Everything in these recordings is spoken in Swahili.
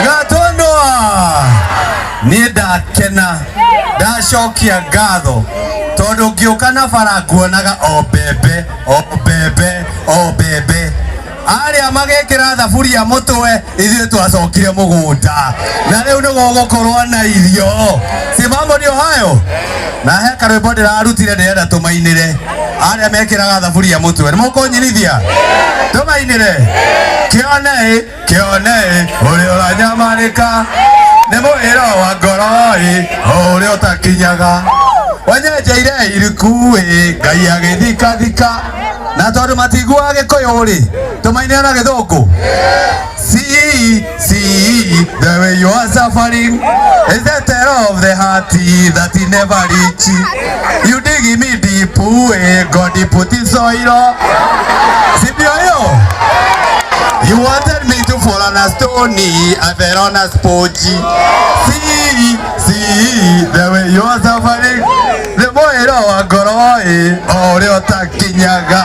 Gatondoa Nida kena Dashokia gatho Todo giokana faraguonaga obebe Ari amage kira thaburi ya mutwe ithuĩ twacokire mugunda na rĩu nĩ gũgũkorwo na irio si mambo ndio hayo na he karwĩmbo ndĩrarutire ndĩrenda tũmainĩre arĩa mekĩraga thaburi ya mutwe nĩ mũkũnyirithia tũmainĩre kĩone ũrĩa ũranyamarĩka nĩ mũhĩro wa ngoro ũrĩa ũtakinyaga wanyenjeire iriku Ngai agĩthikathika na tondu matiguaga Gĩkũyũ ri tumaine na Gĩthũngũ see the way you are suffering is the terror of the heart that he never reach you dig me deep God put in soil sibio yo you wanted me to fall on a stone I fell on a sponge see the way you are suffering the boy wa ngoro ũrĩa ũtakinyaga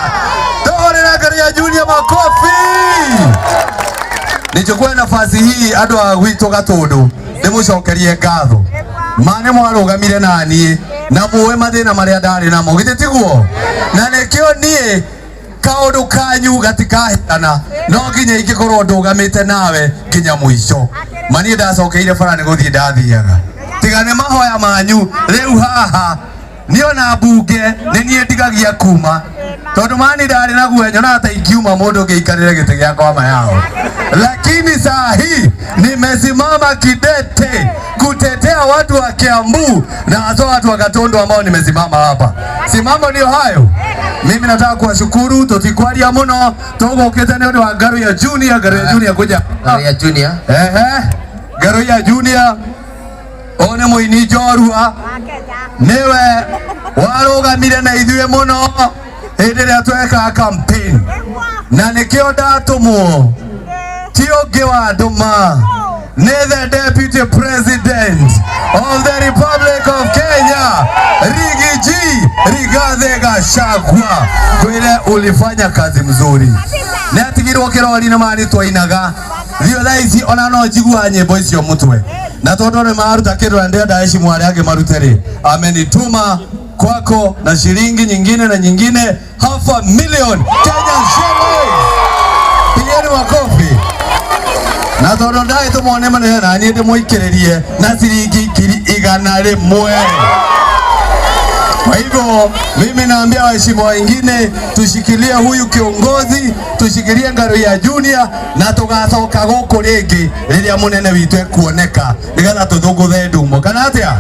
tũhũrĩra Ngai ya Junior makofi. Nichukue nafasi hii andũ a gwitũ Gatũndũ ndĩmũcokerie ngatho mane mwarũgamire naniĩ na mũĩ mathĩna marĩa ndarĩ namo githĩ tiguo na nĩkĩo niĩ kaũndũ kanyu gatikahĩtana no nginya ingĩkorwo ndũgamĩte nawe nginya mũico mani ndacokeire bara nĩ gũthiĩ ndathiaga tiga nĩ mahoya manyu rĩu haha niona mbunge nĩ niĩ ndigagia kuma tondu mani ndarĩ na guoya na hata ingiuma mũndũ ngĩikarĩre gĩtĩ gĩakwa mayao lakini saa hii nimesimama kidete kutetea watu wa Kiambu na hasa watu wa Gatũndũ ambao nimesimama hapa. Simamo ndio hayo. Mimi nataka kuwashukuru tutikwaria muno tũgũkĩte nĩ ũndũ wa Garuya Junior kuja Garuya Junior Garuya Junior one mũini njorua niwe warũgamire na ithuĩ muno hĩndĩ ĩrĩa twekaga campaign na nĩkĩo ndatũmwo ti ũngĩ wa ndũma nĩ the Deputy President of the Republic of Kenya Rigathi Gachagua kwĩre ulifanya kazi mzuri netigirwo kĩrori na mari twainaga thio thaa ici ona no njigua nyĩmbo icio mũtwe na tondu nĩ maruta kĩndũ na ndĩrenda heshima arĩa angĩ marute rĩ amenituma kwako na shilingi nyingine na nyingine 500,000 Kenya shillings. Pigeni makofi. Na tondu ndai tumone manene na niĩ ndĩmũikĩrĩrie na shilingi 100. Kwa hivyo mimi naambia waheshimiwa wengine tushikilie huyu kiongozi, tushikilie Garuya Junior na tugacoka gũkũ rĩngĩ rĩrĩa mũnene witũ ekuoneka nĩgetha tũthũngũthe ndumo kana atĩa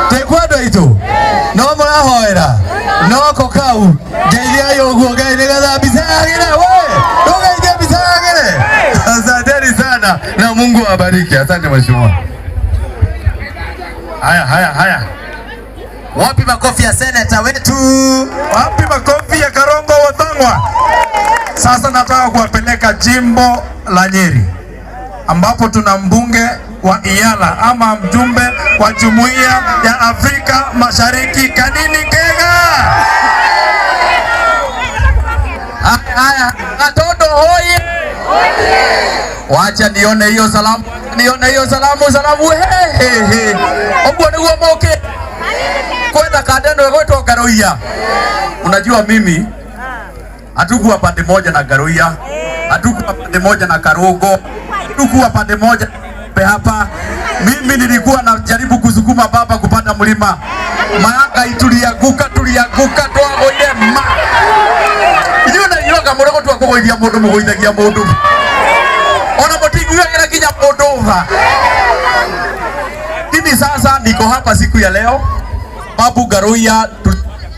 tekwendo itu no mũrahoera no kokau ngeithia yoguo Ngai nĩgetha mbica yagĩre we ndũgeithie mbica yagĩre. Asanteni sana na Mungu awabariki. Asante mheshimiwa. Haya wapi makofi ya seneta wetu? Wapi makofi ya Karongo Wathang'wa? Sasa nataka kuwapeleka jimbo la Nyeri ambapo tuna mbunge wa Iyala ama mjumbe wa Jumuiya ya Afrika Mashariki Kanini Kega. Haya Gatũndũ hoye. Wacha nione hiyo salamu. He. Oguo nĩguo moke. Kwenda kadeno gwetwo Garuya. Unajua mimi hatukuwa pande moja na Garuya, hatukuwa pande moja na Karongo, hatukuwa pande moja hapa. Mimi nilikuwa najaribu kusukuma baba kupanda mlima Mayanga, tulianguka twagoire ma ndio na yoga morego twakugoithia mundu mugoithagia mundu ona mutinguagira kinya mundu ha. Hivi sasa niko hapa siku ya leo babu Garuya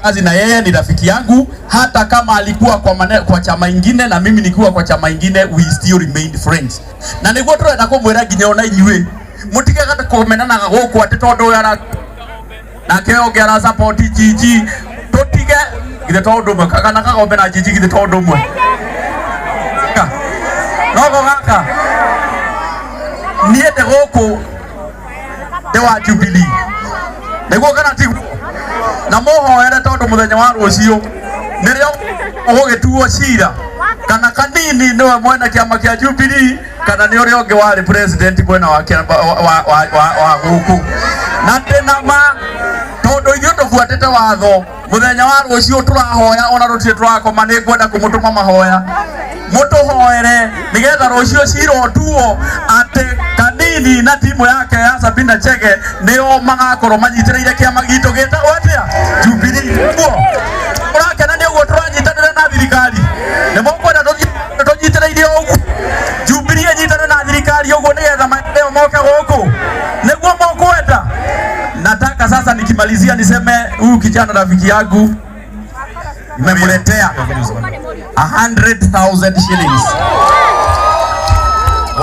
kazi na yeye ni rafiki yangu, hata kama alikuwa kwa chama ingine na mimi nilikuwa kwa chama ingine, we still remain friends. Na niguo turenda kumwira nginya ona inyue mutige gata kumenana guku ati tondu yara na keo ngera support jiji tutige githe tondu mwe kana kagombe na jiji githe tondu mwe nogo gaka niende guku dewa Jubilee niguo kana ti na mohoere tondu muthenya wa rucio nirio ugituo cira kana kanini niwe mwena kiama kia Jubilee kana ni uri onge wari president mwena wa guku na tenama tondu ithuĩ tũbuatĩte watho muthenya wa rũciũ tũrahoya ona rũtirĩ tũrakoma nĩ ngwenda kũmũtũma mahoya mũtũhoere nĩgetha rũciũ cirotuo atĩ Kanini na timu yake ya Sabina Chege nĩo magakorwo manyitĩrĩire kĩama gitũ gĩtagwo atĩa Jubilee. Ũrakena nĩ ũguo tũranyitanĩra na thirikari nĩ mũkwenda tũnyitĩrĩire ũguo Jubilee ĩnyitanĩre na thirikari ũguo nĩgetha maendeleo moke gũkũ nĩguo mũkwenda. Nataka sasa nikimalizia niseme huyu kijana rafiki yangu nimemletea 100,000 shillings.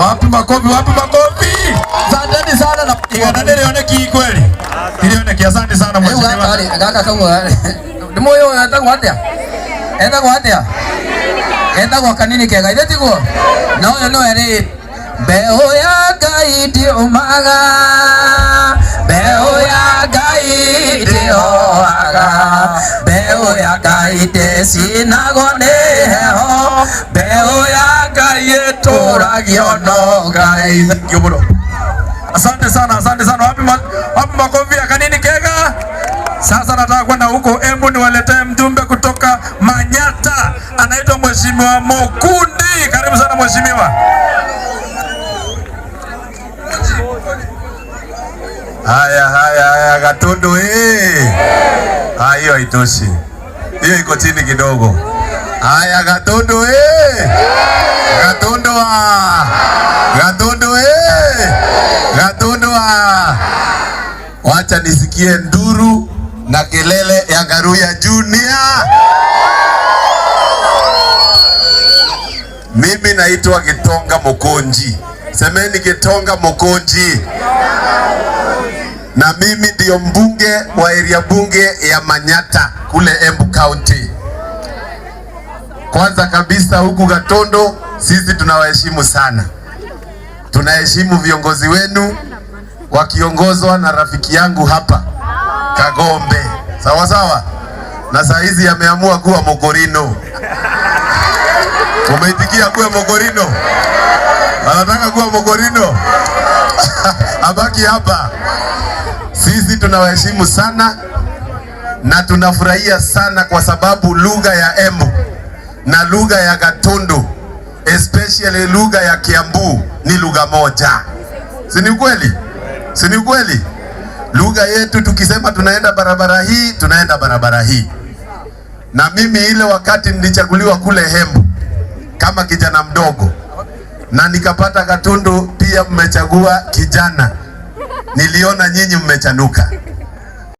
Wapi makofi, wapi makofi. Asante sana na igana lioneki kweli. Ilioneki, asante sana mheshimiwa. Kaka kangwa. Ndimoyo yatagwa atia. Etagwa atia. Etagwa Kanini kega ithetigo. Na uyo no eri Mbeu ya Ngai ti umaga. Mbeu ya Ngai ti oaga. Mbeu ya Ngai ti sinagwo ni heho. Mbeu ya Ngai ituragio no Ngai. Asante sana, asante sana. Wapi makofi ya Kanini kega? Sasa nataka kwenda huko Embu niwaletee mjumbe kutoka Manyata. Anaitwa Mheshimiwa Mokundi. Karibu sana mheshimiwa. Haya Gatundu hiyo haitoshi. Hiyo iko chini kidogo. Haya Gatundu Gatundu wacha nisikie nduru na kelele ya Garuya Junior. Mimi naitwa Gitonga Mokonji. Semeni Gitonga Mokonji. Na mimi ndio mbunge wa area bunge ya Manyata kule Embu County. Kwanza kabisa huku Gatondo sisi tunawaheshimu sana. Tunaheshimu viongozi wenu wakiongozwa na rafiki yangu hapa Kagombe. Sawa sawa? Na saa hizi ameamua kuwa Mogorino. Umeitikia kuwa Mogorino? Anataka kuwa Mogorino? Abaki hapa. Sisi tunawaheshimu sana na tunafurahia sana kwa sababu lugha ya Embu na lugha ya Gatundu, especially lugha ya Kiambu ni lugha moja. Si ni kweli? Si ni kweli? Lugha yetu tukisema tunaenda barabara hii, tunaenda barabara hii. Na mimi ile wakati nilichaguliwa kule Embu kama kijana mdogo na nikapata Gatundu pia mmechagua kijana, niliona nyinyi mmechanuka.